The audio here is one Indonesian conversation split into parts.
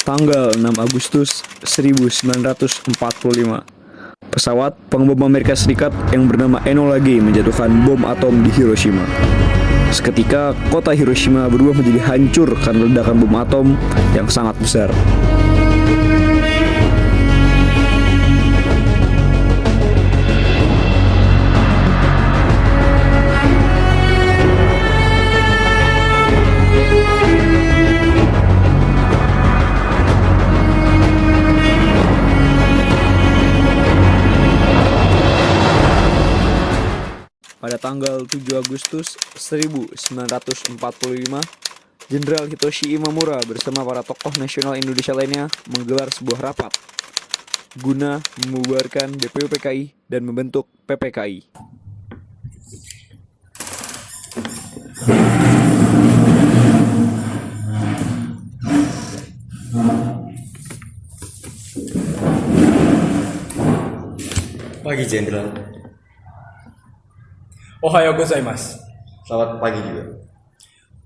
tanggal 6 Agustus 1945. Pesawat pengebom Amerika Serikat yang bernama Enola Gay menjatuhkan bom atom di Hiroshima. Seketika, kota Hiroshima berubah menjadi hancur karena ledakan bom atom yang sangat besar. Pada tanggal 7 Agustus 1945, Jenderal Hitoshi Imamura bersama para tokoh nasional Indonesia lainnya menggelar sebuah rapat guna membubarkan BPUPKI dan membentuk PPKI. Pagi, Jenderal. Ohayo gozaimasu. Selamat pagi juga.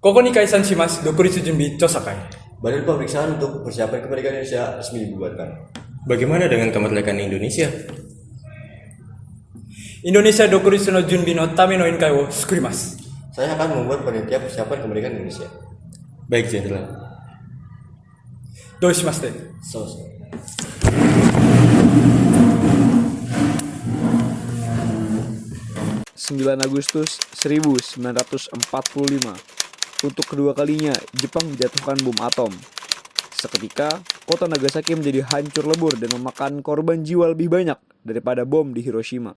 Koko ni kaisan shimasu dokuritsu junbi chosakai. Badan pemeriksaan untuk persiapan kemerdekaan Indonesia resmi dibubarkan. Bagaimana dengan kemerdekaan Indonesia? Indonesia dokuritsu no junbi no tame no inkai wo sukurimasu. Saya akan membuat panitia persiapan kemerdekaan Indonesia. Baik, Jenderal. Dou shimasu de? Selesai. Sembilan Agustus 1945. Untuk kedua kalinya, Jepang menjatuhkan bom atom. Seketika, kota Nagasaki menjadi hancur lebur dan memakan korban jiwa lebih banyak daripada bom di Hiroshima.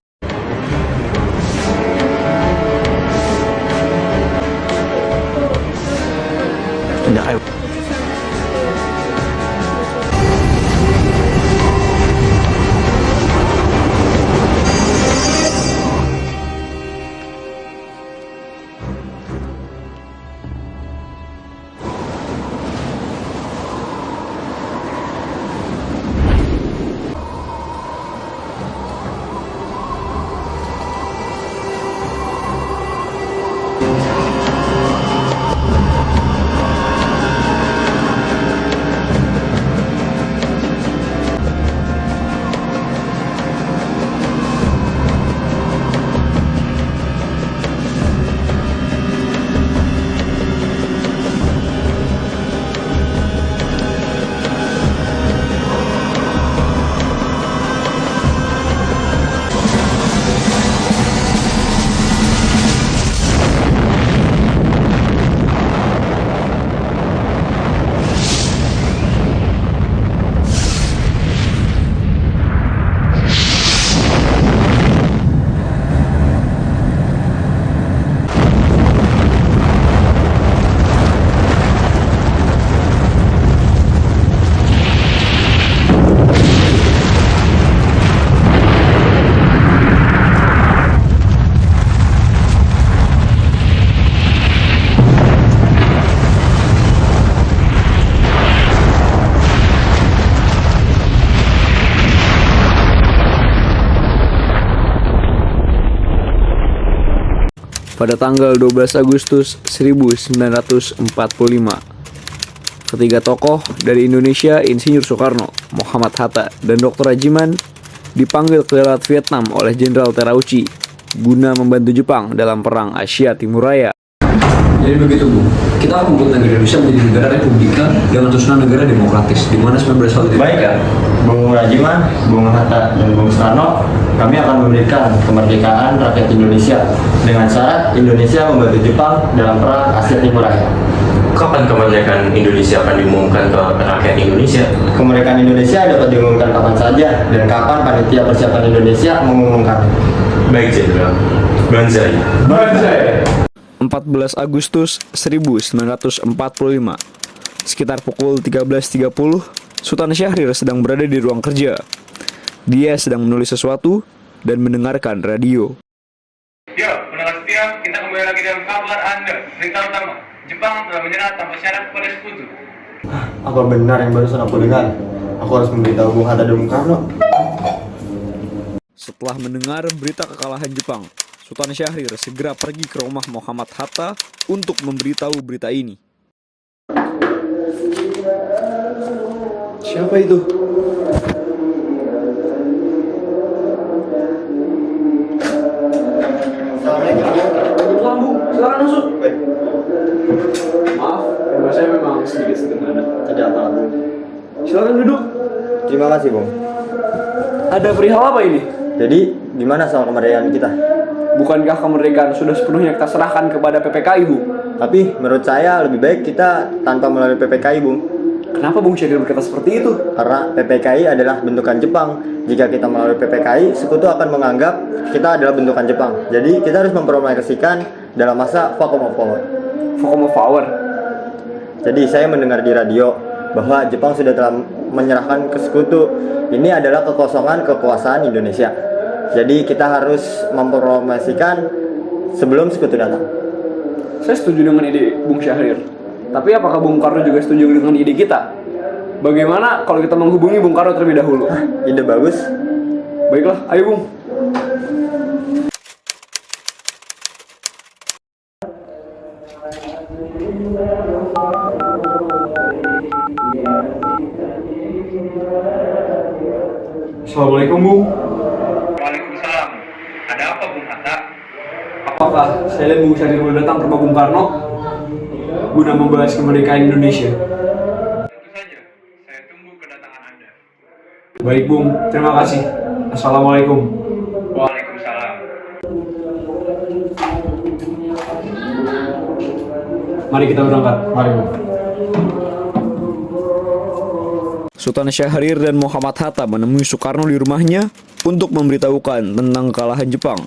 Pada tanggal 12 Agustus 1945, ketiga tokoh dari Indonesia, Insinyur Soekarno, Muhammad Hatta, dan Dr. Rajiman dipanggil ke Laut Vietnam oleh Jenderal Terauchi guna membantu Jepang dalam Perang Asia Timur Raya. Jadi begitu, Bu. Kita akan membuat negara Indonesia menjadi negara republika dengan susunan negara demokratis, di mana semua berasal dari. Baik ya, Bung Rajiman, Bung Hatta, dan Bung Soekarno, kami akan memberikan kemerdekaan rakyat Indonesia dengan syarat Indonesia membantu Jepang dalam Perang Asia Timur Raya. Kapan kemerdekaan Indonesia akan diumumkan ke rakyat Indonesia? Kemerdekaan Indonesia dapat diumumkan kapan saja dan kapan panitia persiapan Indonesia mengumumkan. Baik, Jenderal. Banzai. 14 Agustus 1945. Sekitar pukul 13.30, Sultan Syahrir sedang berada di ruang kerja. Dia sedang menulis sesuatu dan mendengarkan radio. Ya, pendengar setia, kita kembali lagi dalam kabar Anda. Berita utama, Jepang telah menyerah tanpa syarat kepada Sekutu. Apa benar yang barusan aku dengar? Aku harus memberitahu Bung Hatta dan Bung Karno. Setelah mendengar berita kekalahan Jepang, Sultan Syahrir segera pergi ke rumah Muhammad Hatta untuk memberitahu berita ini. Siapa itu? Silakan Bu, silakan masuk. Maaf, rumah saya memang sedikit sederhana. Tidak apa-apa. Silakan duduk. Terima kasih, Bung. Ada perihal apa ini? Jadi, gimana soal kemerdekaan kita? Bukankah kemerdekaan sudah sepenuhnya kita serahkan kepada PPKI, Bu? Tapi menurut saya lebih baik kita tanpa melalui PPKI, Bung. Kenapa Bung Syahrir berkata seperti itu? Karena PPKI adalah bentukan Jepang. Jika kita melalui PPKI, sekutu akan menganggap kita adalah bentukan Jepang. Jadi kita harus mempromosikan dalam masa vacuum of power. Vacuum of power. Jadi saya mendengar di radio bahwa Jepang sudah telah menyerahkan ke sekutu. Ini adalah kekosongan kekuasaan Indonesia. Jadi kita harus mempromosikan sebelum sekutu datang. Saya setuju dengan ide Bung Syahrir. Tapi apakah Bung Karno juga setuju dengan ide kita? Bagaimana kalau kita menghubungi Bung Karno terlebih dahulu? Ide bagus. Baiklah, ayo Bung. Assalamualaikum Bung. Waalaikumsalam. Ada apa Bung Hatta? Apakah saya dan Bung Syahrir boleh datang ke rumah Bung Karno guna membahas kemerdekaan Indonesia? Tentu saja. Saya tunggu kedatangan Anda. Baik Bung, terima kasih. Assalamualaikum. Waalaikumsalam. Mari kita berangkat. Mari, Bung. Sultan Syahrir dan Muhammad Hatta menemui Soekarno di rumahnya untuk memberitahukan tentang kekalahan Jepang.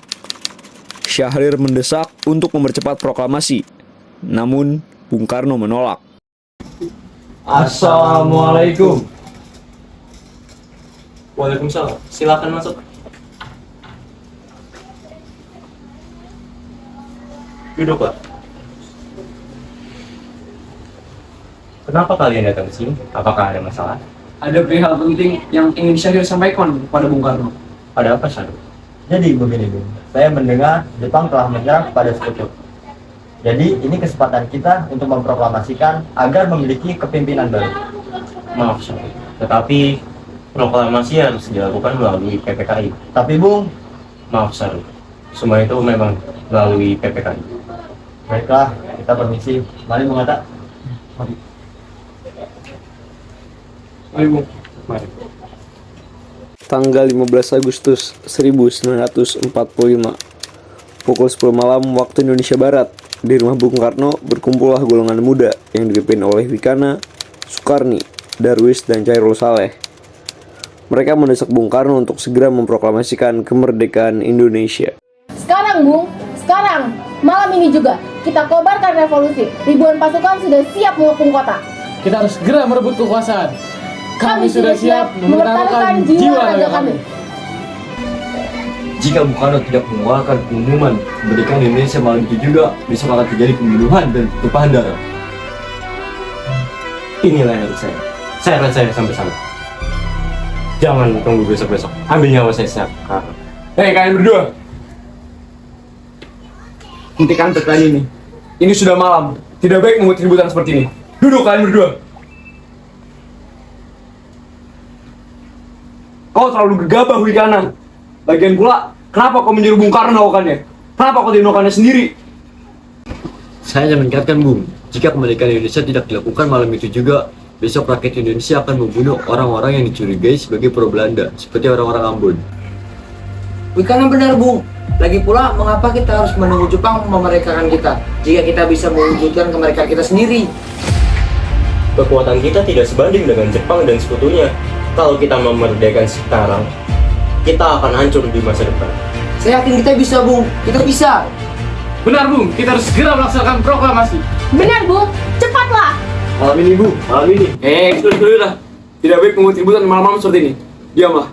Syahrir mendesak untuk mempercepat proklamasi, namun Bung Karno menolak. Assalamualaikum. Waalaikumsalam. Silakan masuk. Duduk, Pak. Kenapa kalian datang ke sini? Apakah ada masalah? Ada perihal penting yang ingin Syahrir sampaikan kepada Bung Karno. Ada apa, Syahrir? Jadi begini, Bung. Saya mendengar Jepang telah menyerah kepada sekutu. Jadi ini kesempatan kita untuk memproklamasikan agar memiliki kepemimpinan baru. Maaf, Syahrir. Tetapi proklamasi harus dilakukan melalui PPKI. Tapi Bung, Maaf, Syahrir. Semua itu memang melalui PPKI. baiklah, kita permisi. Mari Bung Hatta. Ayo Bung. Mari. Tanggal 15 Agustus 1945, pukul 10 malam waktu Indonesia Barat, di rumah Bung Karno berkumpullah golongan muda yang dipimpin oleh Wikana, Sukarni, Darwis, dan Chairul Saleh. Mereka mendesak Bung Karno untuk segera memproklamasikan kemerdekaan Indonesia. Sekarang, Bung, sekarang, malam ini juga, kita kobarkan revolusi. Ribuan pasukan sudah siap mengepung kota. Kita harus segera merebut kekuasaan. Kami sudah siap mempertaruhkan jiwa raga kami. Jika Bung Karno tidak mengeluarkan pengumuman kemerdekaan Indonesia malam itu juga, besok akan terjadi pembunuhan dan tumpahan darah. Inilah yang saya. Saya sampai sana. Jangan tunggu besok-besok. Ambil nyawa saya sekarang. Hei kalian berdua, hentikan perkelahian ini. Ini sudah malam. Tidak baik membuat keributan seperti ini. Duduk kalian berdua. Kau terlalu gegabah, Wikana. Lagian pula, kenapa kau menyuruh Bung Karno melakukannya? Kenapa kau tidak melakukannya sendiri? Saya hanya mengingatkan Bung, jika kemerdekaan Indonesia tidak dilakukan malam itu juga, besok rakyat Indonesia akan membunuh orang-orang yang dicurigai sebagai pro Belanda, seperti orang-orang Ambon. Wikana benar, Bung. Lagi pula, mengapa kita harus menunggu Jepang memerdekakan kita, jika kita bisa mewujudkan kemerdekaan kita sendiri? Kekuatan kita tidak sebanding dengan Jepang dan sekutunya. Kalau kita memerdekakan sekarang, kita akan hancur di masa depan. Saya yakin kita bisa, Bung. Kita bisa. Benar, Bung. Kita harus segera melaksanakan proklamasi. Benar, Bung. Cepatlah. Malam ini, Bu. Malam ini. Sudah. Tidak baik membuat keributan malam-malam seperti ini. Diamlah.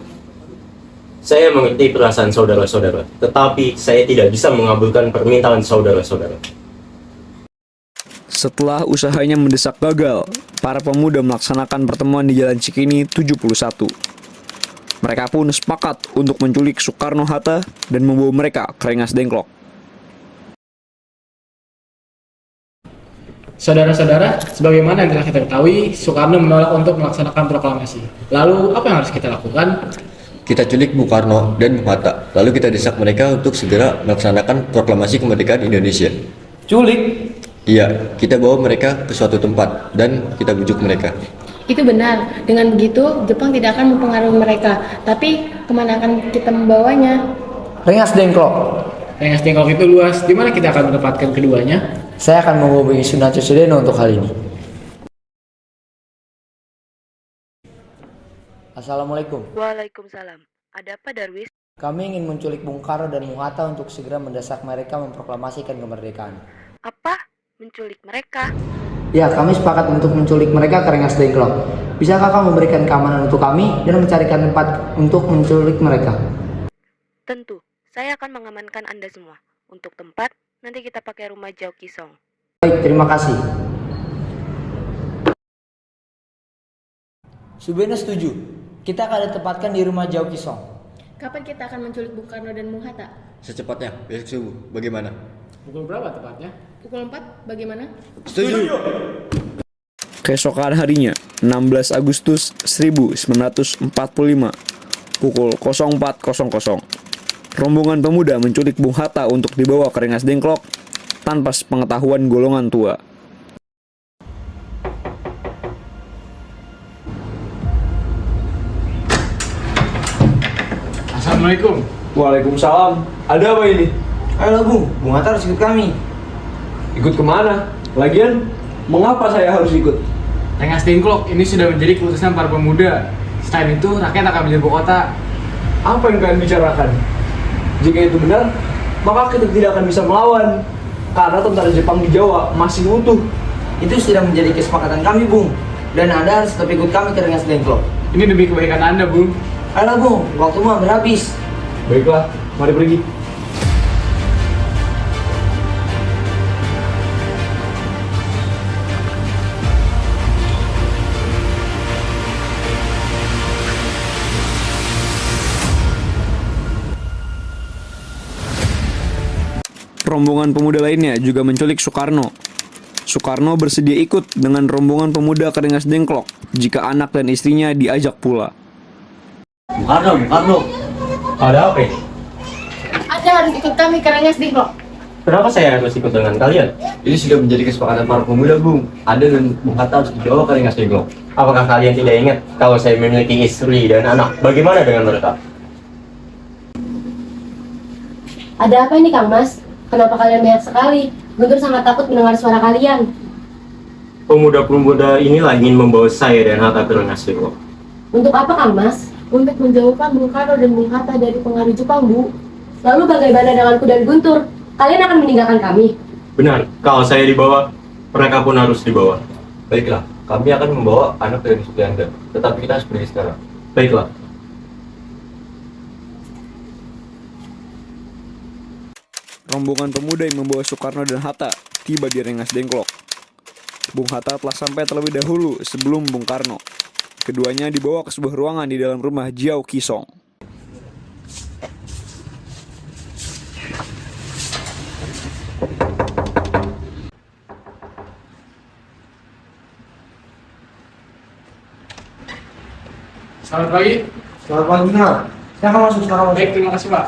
Saya mengerti perasaan saudara-saudara, tetapi saya tidak bisa mengabulkan permintaan saudara-saudara. Setelah usahanya mendesak gagal, para pemuda melaksanakan pertemuan di Jalan Cikini 71. Mereka pun sepakat untuk menculik Soekarno-Hatta dan membawa mereka ke Rengas Dengklok. Saudara-saudara, sebagaimana yang telah kita ketahui, Soekarno menolak untuk melaksanakan proklamasi. Lalu, apa yang harus kita lakukan? Kita culik Bung Karno dan Bung Hatta, lalu kita desak mereka untuk segera melaksanakan proklamasi kemerdekaan Indonesia. Culik? Iya, kita bawa mereka ke suatu tempat dan kita bujuk mereka. Itu benar. Dengan begitu, Jepang tidak akan mempengaruhi mereka. Tapi, kemana akan kita membawanya? Rengas Dengklok. Rengas Dengklok itu luas. Di mana kita akan menempatkan keduanya? Saya akan menghubungi Sunan Sudeno untuk hal ini. Assalamualaikum. Waalaikumsalam. Ada apa, Darwis? Kami ingin menculik Bung Karno dan Bung Hatta untuk segera mendesak mereka memproklamasikan kemerdekaan. Apa? Menculik mereka? Ya, kami sepakat untuk menculik mereka ke Rengas Dengklok. Bisakah kamu memberikan keamanan untuk kami dan mencarikan tempat untuk menculik mereka? Tentu. Saya akan mengamankan Anda semua. Untuk tempat, nanti kita pakai rumah Jauh Kisong. Baik, terima kasih. Subeno setuju. Kita akan ditempatkan di rumah Jauh Kisong. Kapan kita akan menculik Bung Karno dan Bung Hatta? Secepatnya, besok subuh. Bagaimana? Pukul berapa tepatnya? Pukul 4, bagaimana? Setuju. Keesokan harinya, 16 Agustus 1945, pukul 04.00, rombongan pemuda menculik Bung Hatta untuk dibawa ke Rengas Dengklok tanpa sepengetahuan golongan tua. Assalamualaikum. Waalaikumsalam. Ada apa ini? Ayo Bung Hatta harus ikut kami. Ikut kemana? Lagian, mengapa saya harus ikut? Rengas Dengklok ini sudah menjadi keputusan para pemuda. Selain itu, rakyat akan menjadi ibu kota. Apa yang kalian bicarakan? Jika itu benar, maka kita tidak akan bisa melawan. Karena tentara Jepang di Jawa masih utuh. Itu sudah menjadi kesepakatan kami, Bung. Dan Anda harus tetap ikut kami ke Rengas Dengklok. Ini demi kebaikan Anda, Bung. Ayo Bung, waktumu hampir habis. Baiklah, mari pergi. Rombongan pemuda lainnya juga menculik Soekarno. Soekarno bersedia ikut dengan rombongan pemuda ke Rengas Dengklok jika anak dan istrinya diajak pula. Bung Karno. Ada apa ya? Anda harus ikut kami ke Rengas Dengklok. Kenapa saya harus ikut dengan kalian? Ini sudah menjadi kesepakatan para pemuda, Bung. Anda dan Bung Hatta harus dibawa ke Rengas Dengklok. Apakah kalian tidak ingat kalau saya memiliki istri dan anak? Bagaimana dengan mereka? Ada apa ini, Kang Mas? Kenapa kalian banyak sekali? Guntur sangat takut mendengar suara kalian. Pemuda-pemuda inilah ingin membawa saya dan Hatta ke Rengas Dengklok. Untuk apa, Kang Mas? Untuk menjauhkan Bung Karno dan Bung Hatta dari pengaruh Jepang, Bu. Lalu bagaimana denganku dan Guntur? Kalian akan meninggalkan kami? Benar, kalau saya dibawa, mereka pun harus dibawa. Baiklah, kami akan membawa anak dan istri Anda. Tetapi kita harus pergi sekarang. Baiklah. Rombongan pemuda yang membawa Soekarno dan Hatta tiba di Rengas Dengklok. Bung Hatta telah sampai terlebih dahulu sebelum Bung Karno. Keduanya dibawa ke sebuah ruangan di dalam rumah Jauh Kisong. Selamat pagi. Selamat pagi, Kang. Silakan masuk, silakan masuk. Baik, terima kasih, Pak.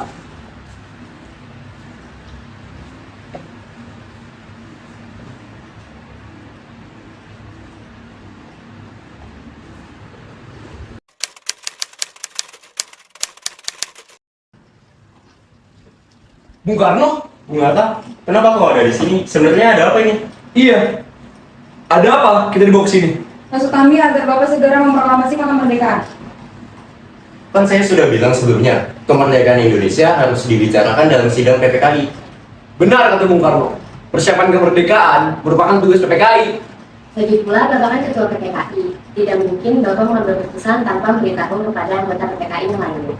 Bung Karno? Bung Hatta, kenapa kau ada di sini? Sebenarnya ada apa ini? Iya. Ada apa kita dibawa ke sini? Maksud kami agar Bapak segera memproklamasikan kemerdekaan. Kan saya sudah bilang sebelumnya, kemerdekaan Indonesia harus dibicarakan dalam sidang PPKI. Benar kata Bung Karno. Persiapan kemerdekaan merupakan tugas PPKI. Lagi pula, Bapak kan ketua PPKI. Tidak mungkin Bapak mengambil keputusan tanpa memberitahu kepada anggota PPKI yang lain.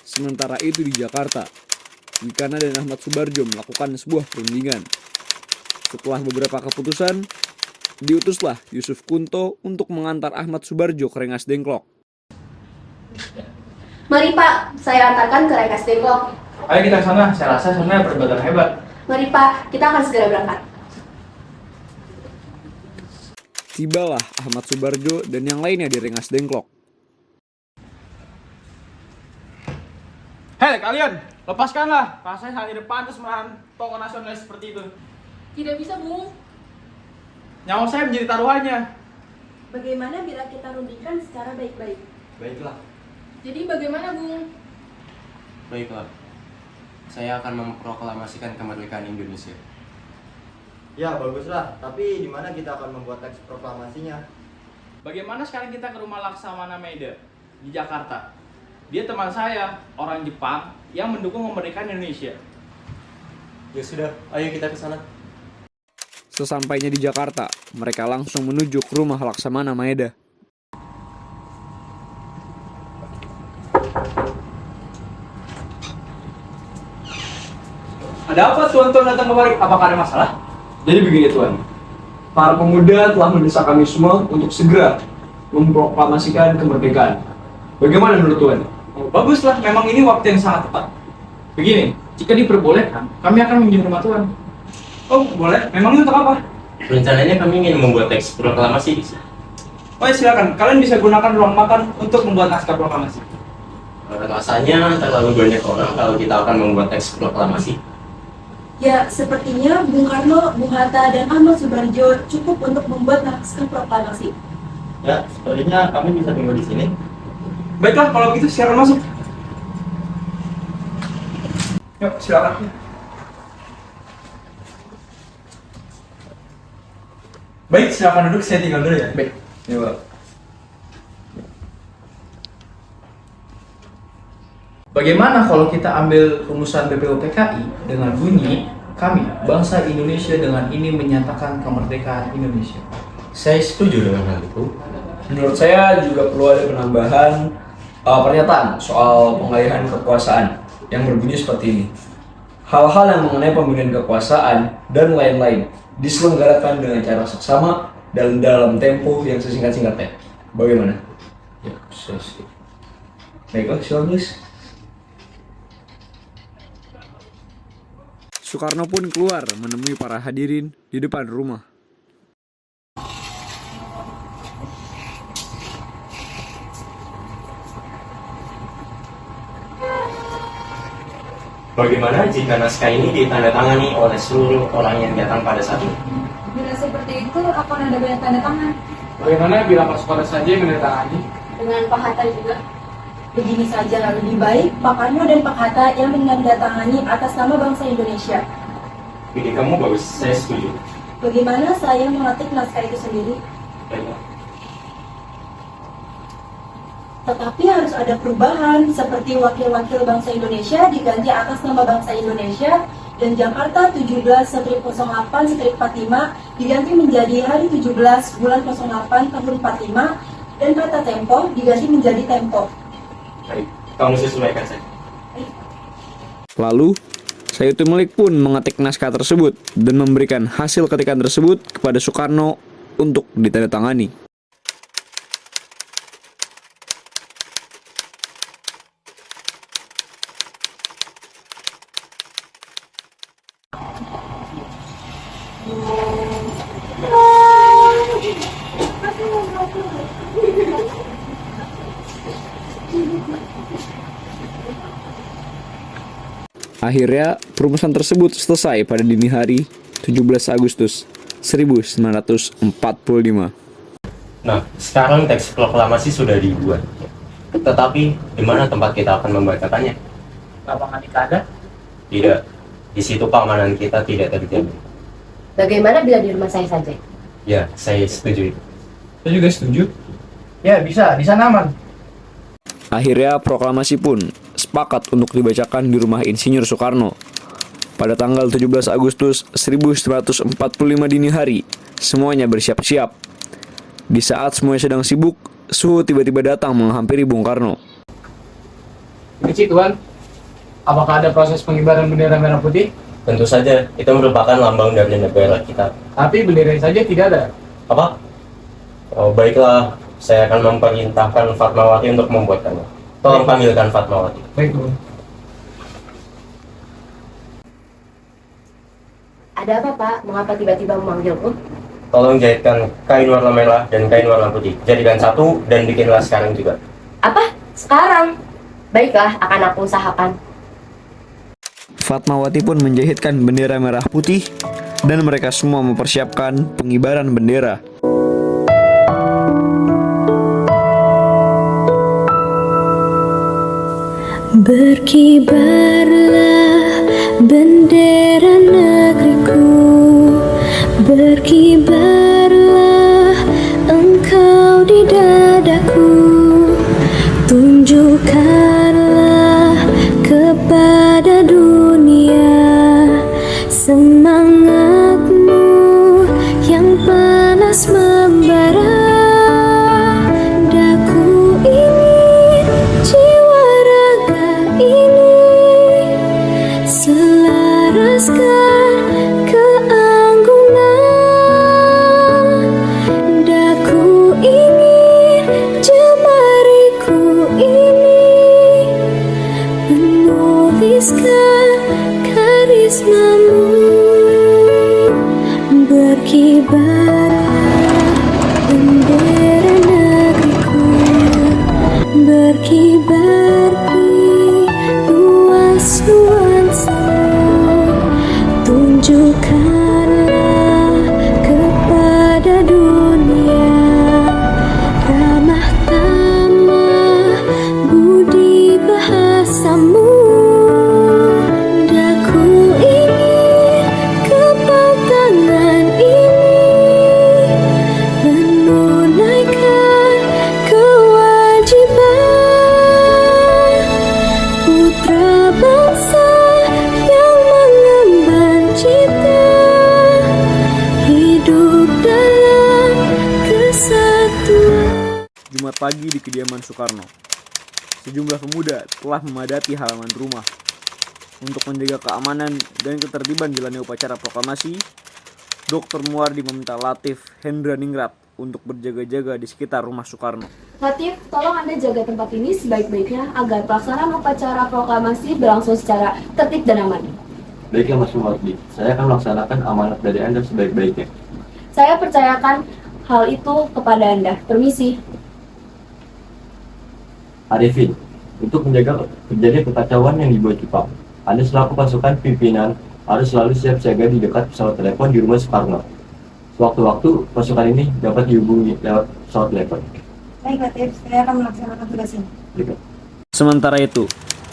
Sementara itu di Jakarta, Wikana dan Ahmad Subarjo melakukan sebuah perundingan. Setelah beberapa keputusan, diutuslah Yusuf Kunto untuk mengantar Ahmad Subarjo ke Rengas Dengklok. Mari Pak, saya antarkan ke Rengas Dengklok. Ayo kita ke sana, saya rasa sana perdebatan hebat. Mari Pak, kita akan segera berangkat. Tibalah Ahmad Subarjo dan yang lainnya di Rengas Dengklok. Hei kalian, lepaskanlah. Rasanya hal tidak pantas menahan tokoh nasionalis seperti itu. Tidak bisa, Bung. Nyawa saya menjadi taruhannya. Bagaimana bila kita rundingkan secara baik-baik? Baiklah, Jadi bagaimana, Bung? baiklah. Saya akan memproklamasikan kemerdekaan Indonesia. Ya baguslah, tapi di mana kita akan membuat teks proklamasinya? Bagaimana sekarang kita ke rumah Laksamana Maeda di Jakarta? Dia teman saya, orang Jepang yang mendukung kemerdekaan Indonesia. Ya sudah, ayo kita ke sana. Sesampainya di Jakarta, mereka langsung menuju ke rumah Laksamana Maeda. Ada apa tuan-tuan datang kemari? Apakah ada masalah? Jadi begini tuan, para pemuda telah mendesak kami semua untuk segera memproklamasikan kemerdekaan. Bagaimana menurut tuan? Oh, baguslah, memang ini waktu yang sangat tepat. Begini, jika diperbolehkan, kami akan mengunjungi rumah tuan. Oh boleh, memang untuk apa? Rencananya kami ingin membuat teks proklamasi di sini. Oh ya silakan, kalian bisa gunakan ruang makan untuk membuat naskah proklamasi. Rasanya terlalu banyak orang kalau kita akan membuat teks proklamasi. Ya, sepertinya Bung Karno, Bung Hatta, dan Ahmad Subarjo cukup untuk membuat naskah proklamasi. Ya, sepertinya kami bisa tunggu di sini. Baiklah, kalau begitu silakan masuk. Yuk, silakan. Baik, silakan duduk, saya tinggal dulu ya. Baik. Ya, Pak. Bagaimana kalau kita ambil rumusan BPUPKI dengan bunyi kami, bangsa Indonesia dengan ini menyatakan kemerdekaan Indonesia? Saya setuju dengan hal itu. Menurut saya juga perlu ada penambahan pernyataan soal pengalihan kekuasaan yang berbunyi seperti ini. Hal-hal yang mengenai pemilihan kekuasaan dan lain-lain diselenggarakan dengan cara seksama dan dalam tempo yang sesingkat-singkatnya. Bagaimana? Ya, saya setuju. Baiklah, silakan tulis. Soekarno pun keluar menemui para hadirin di depan rumah. Bagaimana jika naskah ini ditandatangani oleh seluruh orang yang datang pada saat ini? Bila seperti itu, akan ada banyak tanda tangan. Bagaimana bila Pak Soekarno saja yang menandatangani? Dengan Pak Hatta juga. Begini saja, lebih baik Pak Karno dan Pak Hatta yang menandatangani atas nama bangsa Indonesia. Ide kamu bagus, saya setuju. Bagaimana saya mengetik naskah itu sendiri? Baiklah. Tetapi harus ada perubahan, seperti wakil-wakil bangsa Indonesia diganti atas nama bangsa Indonesia, dan Jakarta 17/08/45 diganti menjadi hari 17 bulan 08 tahun 45, dan kata tempo diganti menjadi tempo. Baik, kamu sesuaikan saja. Lalu, Sayuti Melik pun mengetik naskah tersebut dan memberikan hasil ketikan tersebut kepada Soekarno untuk ditandatangani. Akhirnya, perumusan tersebut selesai pada dini hari 17 Agustus 1945. Nah, sekarang teks proklamasi sudah dibuat. Tetapi, di mana tempat kita akan membacakannya? Lapangan ada? Tidak. Di situ keamanan kita tidak terjamin. Bagaimana bila di rumah saya saja? Ya, saya setuju itu. Saya juga setuju. Ya, bisa. Di sana aman. Akhirnya proklamasi pun sepakat untuk dibacakan di rumah Insinyur Soekarno. Pada tanggal 17 Agustus 1945 dini hari, semuanya bersiap-siap. Di saat semuanya sedang sibuk, Suhu tiba-tiba datang menghampiri Bung Karno. Kecil Tuan, apakah ada proses pengibaran bendera merah putih? Tentu saja, itu merupakan lambang dari negara kita. Tapi bendera saja tidak ada. Apa? Oh, baiklah, saya akan memerintahkan Fatmawati untuk membuatkannya. Tolong panggilkan Fatmawati. Baik, Tuan. Ada apa, Pak? Mengapa tiba-tiba memanggilku? tolong jahitkan kain warna merah dan kain warna putih. Jadikan satu dan bikinlah sekarang juga. Apa? Sekarang? Baiklah, akan aku usahakan. Fatmawati pun menjahitkan bendera merah putih dan mereka semua mempersiapkan pengibaran bendera. Berkibarlah bendera negeriku, berkibarlah engkau di dadaku, tunjukkanlah kepada dunia semangatmu yang panas membara. Daku ingin jiwa raga ini selaraskan keanggunan. Daku ingin jemariku ini menuliskan karismamu. Berkibarlah bendera negeriku, berkibar di luas nuansamu, tunjukkanlah kepada dunia ramah tamah budi bahasamu. Daku ingin kepal tangan ini menunaikan kewajiban putra bangsa yang mengemban cita hidup dalam kesatuan. Jumat pagi di kediaman Soekarno, sejumlah pemuda telah memadati halaman rumah. Untuk menjaga keamanan dan ketertiban jalannya upacara proklamasi, Dr. Muwardi meminta Latif Hendraningrat untuk berjaga-jaga di sekitar rumah Soekarno. Latif, tolong Anda jaga tempat ini sebaik-baiknya agar pelaksanaan upacara proklamasi berlangsung secara tertib dan aman. Baiklah Mas Muwardi, saya akan melaksanakan amanat dari Anda sebaik-baiknya. Saya percayakan hal itu kepada Anda. Permisi. Arifin, untuk menjaga terjadi kekacauan yang dibuat Jepang, Anda selaku pasukan pimpinan harus selalu siap siaga di dekat pesawat telepon di rumah Soekarno. Sewaktu-waktu pasukan ini dapat dihubungi lewat pesawat telepon. Baik, Latif, saya akan melaksanakan tugas ini. Sementara itu,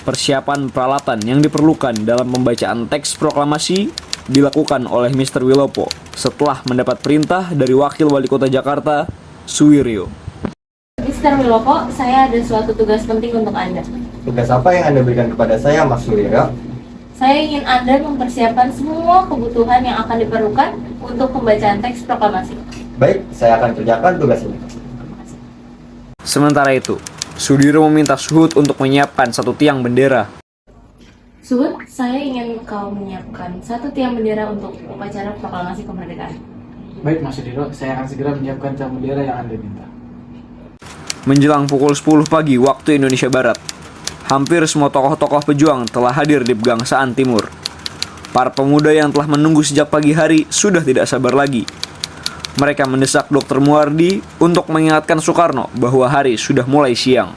persiapan peralatan yang diperlukan dalam pembacaan teks proklamasi dilakukan oleh Mr. Wilopo setelah mendapat perintah dari Wakil Wali Kota Jakarta, Suwiryo. Mr. Wilopo, saya ada suatu tugas penting untuk Anda. Tugas apa yang Anda berikan kepada saya, Mas Surya? Saya ingin Anda mempersiapkan semua kebutuhan yang akan diperlukan untuk pembacaan teks proklamasi. Baik, saya akan kerjakan tugas ini. Sementara itu, Sudiryo meminta Suhud untuk menyiapkan satu tiang bendera. Suhud, saya ingin kau menyiapkan satu tiang bendera untuk upacara proklamasi kemerdekaan. Baik Mas Sudiro, saya akan segera menyiapkan tiang bendera yang Anda minta. Menjelang pukul 10 pagi waktu Indonesia Barat, hampir semua tokoh-tokoh pejuang telah hadir di Pegangsaan Timur. Para pemuda yang telah menunggu sejak pagi hari sudah tidak sabar lagi. Mereka mendesak Dr. Muwardi untuk mengingatkan Soekarno bahwa hari sudah mulai siang.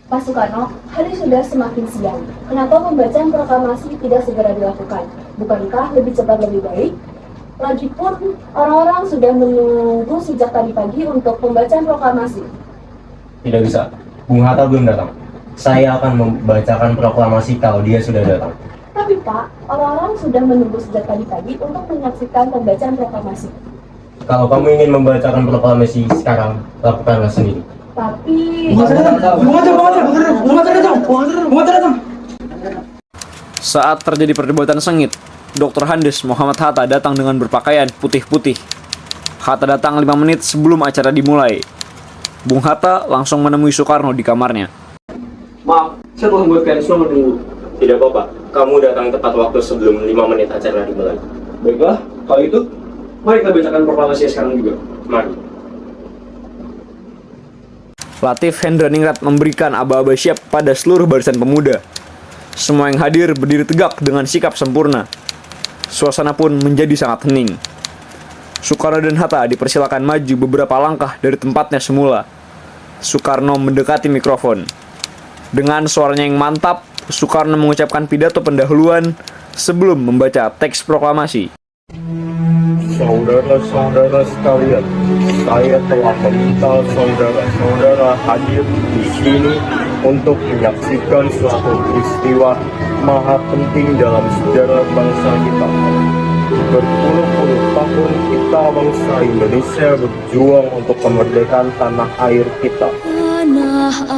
Pak Soekarno, hari sudah semakin siang. Kenapa pembacaan proklamasi tidak segera dilakukan? Bukankah lebih cepat lebih baik? Lagipun, orang-orang sudah menunggu sejak tadi pagi untuk pembacaan proklamasi. Tidak bisa, Bung Hatta belum datang. Saya akan membacakan proklamasi kalau dia sudah datang. Tapi Pak, orang-orang sudah menunggu sejak tadi pagi untuk menyaksikan pembacaan proklamasi. Kalau kamu ingin membacakan proklamasi sekarang, lakukanlah sendiri. Tapi... Saat terjadi perdebatan sengit, Dr. Handes Muhammad Hatta datang dengan berpakaian putih-putih. Hatta datang 5 menit sebelum acara dimulai. Bung Hatta langsung menemui Soekarno di kamarnya. Maaf, saya telah membuat kalian semua menunggu. Tidak apa-apa, kamu datang tepat waktu sebelum 5 menit acara dimulai. Baiklah, kalau itu, mari kita bacakan proklamasi sekarang juga. Mari. Latif Hendraningrat memberikan aba-aba siap pada seluruh barisan pemuda. Semua yang hadir berdiri tegak dengan sikap sempurna. Suasana pun menjadi sangat hening. Soekarno dan Hatta dipersilakan maju beberapa langkah dari tempatnya semula. Soekarno mendekati mikrofon. Dengan suaranya yang mantap, Soekarno mengucapkan pidato pendahuluan sebelum membaca teks proklamasi. Saudara-saudara sekalian, saya telah meminta saudara-saudara hadir di sini untuk menyaksikan suatu peristiwa maha penting dalam sejarah bangsa kita. Berpuluh-puluh tahun kita bangsa Indonesia berjuang untuk kemerdekaan tanah air kita.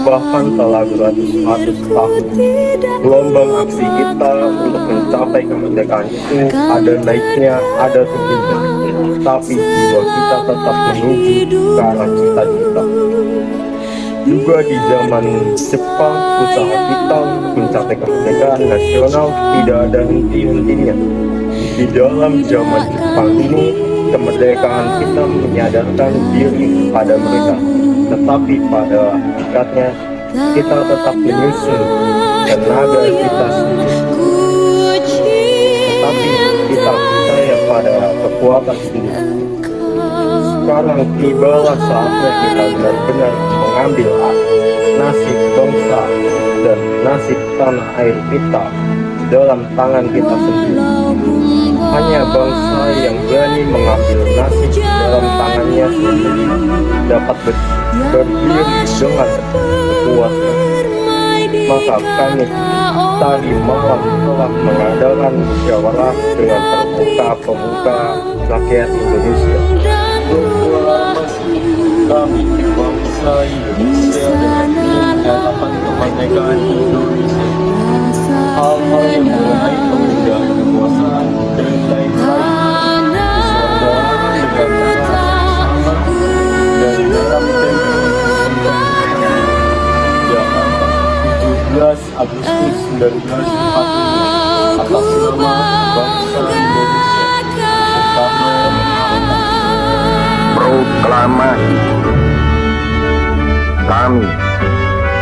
Bahkan telah beratus-ratus tahun gelombang aksi kita untuk mencapai kemerdekaan itu ada naiknya, ada turunnya, tapi jiwa kita tetap menuju ke arah cita-cita. Juga di zaman Jepang, usaha kita untuk mencapai kemerdekaan nasional tidak ada henti-hentinya. Di dalam zaman Jepang ini, kemerdekaan kita menyadarkan diri pada mereka, tetapi pada hakikatnya kita tetap menyusun tenaga kita sendiri. Tetapi kita percaya pada kekuatan sendiri. Sekarang tibalah saatnya kita benar-benar mengambil nasib bangsa dan nasib tanah air kita dalam tangan kita sendiri. Hanya bangsa yang berani mengambil nasib dalam tangannya sendiri dapat berdiri dengan kekuatan. Maka kami tadi malam telah mengadakan musyawarah dengan pemuka-pemuka rakyat Indonesia. Kami bangsa Indonesia menyatakan kemerdekaan Indonesia. Hal-hal yang mengenai pemindahan kekuasaan dan lain-lain dan dalam tempo Jakarta 17 Agustus 1945 atas nama bangsa Indonesia. Soekarno proklamasi. Kami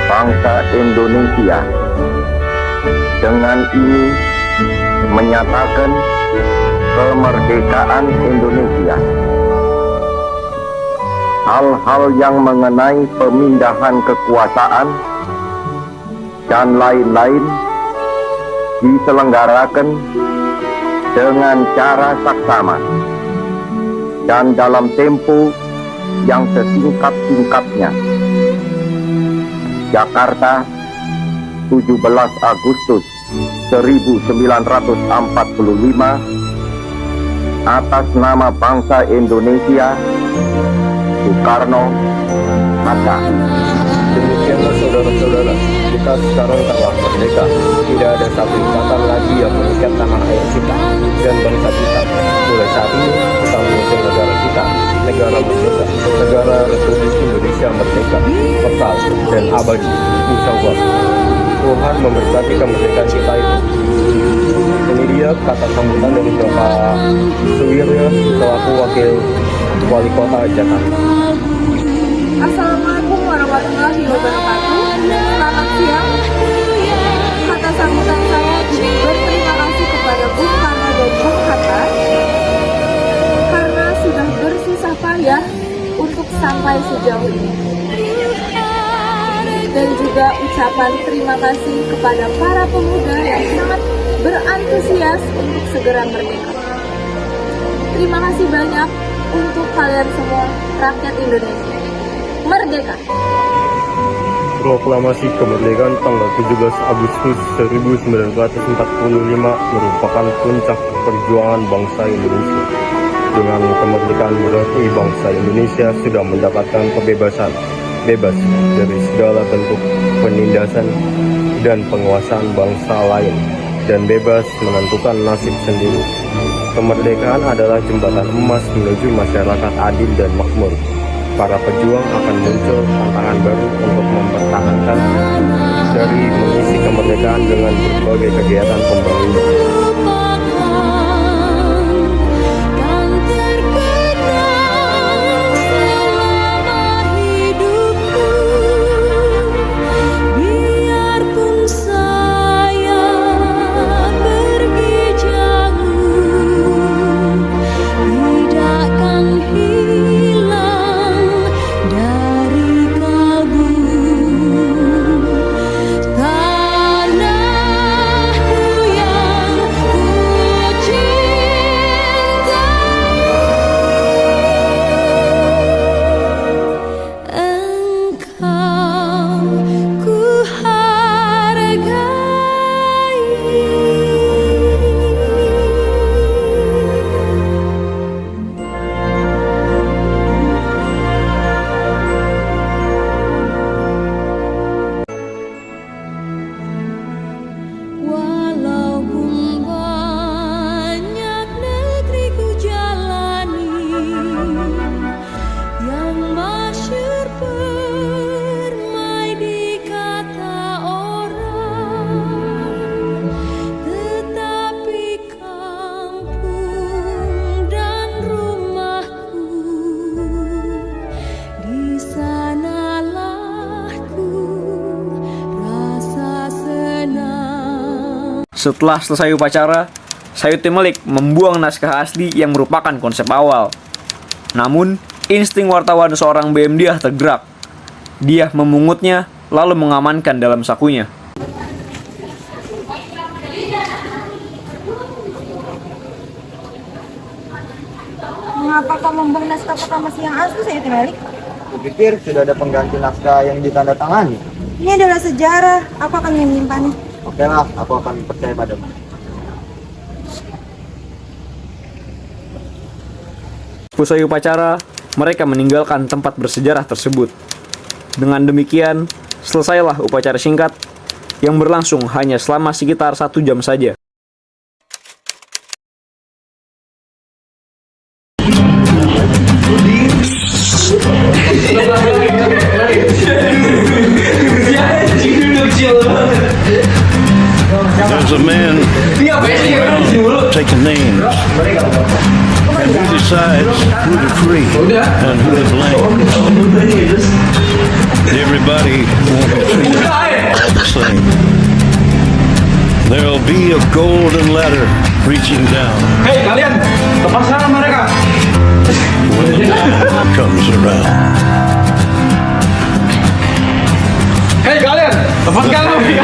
bangsa Indonesia dengan ini menyatakan kemerdekaan Indonesia. Hal-hal yang mengenai pemindahan kekuasaan dan lain-lain diselenggarakan dengan cara saksama dan dalam tempo yang sesingkat-singkatnya. Jakarta, 17 Agustus 1945, atas nama bangsa Indonesia, Soekarno, Hatta. Demikianlah saudara-saudara, kita sekarang telah merdeka. Tidak ada satu ikatan lagi yang mengikat tanah air kita dan bangsa kita. Mulai saat ini kita mengusung negara kita, negara merdeka, negara Republik Indonesia merdeka, kekal dan abadi. Insyaallah. Tuhan memberkati kemerdekaan kita itu. Ini dia kata sambutan dari Bapak Suwiryo selaku Wakil Wali Kota Jakarta. Assalamualaikum warahmatullahi wabarakatuh. Selamat siang. Kata sambutan saya berterima kasih kepada Bung Karno dan Bung Hatta karena sudah bersusah payah untuk sampai sejauh ini. Dan juga ucapan terima kasih kepada para pemuda yang sangat berantusias untuk segera merdeka. Terima kasih banyak untuk kalian semua, rakyat Indonesia. Merdeka! Proklamasi kemerdekaan tanggal 17 Agustus 1945 merupakan puncak perjuangan bangsa Indonesia. Dengan kemerdekaan berarti bangsa Indonesia sudah mendapatkan kebebasan, bebas dari segala bentuk penindasan dan penguasaan bangsa lain, dan bebas menentukan nasib sendiri. Kemerdekaan adalah jembatan emas menuju masyarakat adil dan makmur. Para pejuang akan muncul tantangan baru untuk mempertahankan dari mengisi kemerdekaan dengan berbagai kegiatan pembangunan. Biarpun saya Setelah selesai upacara, Sayuti Melik membuang naskah asli yang merupakan konsep awal. Namun, insting wartawan seorang BM Diah tergerak. Dia memungutnya lalu mengamankan dalam sakunya. Mengapa kau membuang naskah proklamasi yang asli, Sayuti Melik? Kupikir sudah ada pengganti naskah yang ditandatangani. Ini adalah sejarah, aku akan menyimpannya. Oke lah, aku akan percaya padamu. Usai upacara, mereka meninggalkan tempat bersejarah tersebut. Dengan demikian, selesailah upacara singkat yang berlangsung hanya selama sekitar 1 jam saja. There's a man taking names, and who decides who to free and who to blame? Everybody won't be treated all the same. There'll be a golden ladder reaching down. Hei kalian, lepaskan mereka. When the law comes around. Hei kalian, lepaskan mereka.